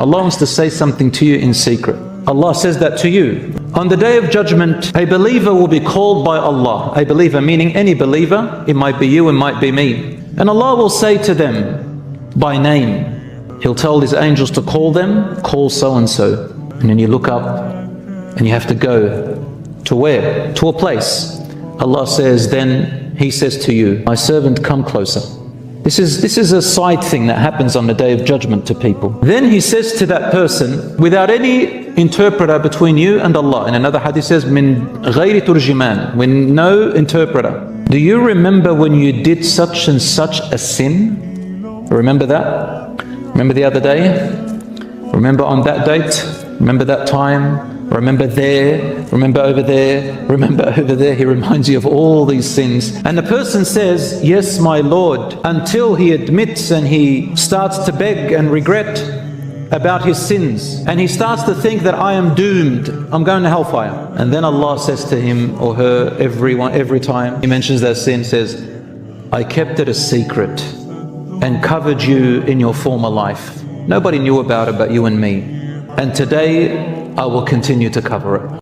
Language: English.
Allah wants to say something to you in secret. Allah says that to you. On the Day of Judgment, a believer will be called by Allah. A believer meaning any believer. It might be you, it might be me. And Allah will say to them by name. He'll tell His angels to call them, call so and so. And then you look up and you have to go to where? To a place. Allah says, then He says to you, my servant, come closer. This is a side thing that happens on the Day of Judgment to people. Then He says to that person, without any interpreter between you and Allah. In another hadith says, min ghayri turjiman, with no interpreter. Do you remember when you did such and such a sin? Remember that? Remember the other day? Remember on that date? Remember that time? Remember there, remember over there, remember over there. He reminds you of all these sins. And the person says, yes, my Lord, until he admits and he starts to beg and regret about his sins. And he starts to think that I am doomed, I'm going to hellfire. And then Allah says to him or her, every time he mentions that sin, says, I kept it a secret and covered you in your former life. Nobody knew about it but you and me. And today, I will continue to cover it.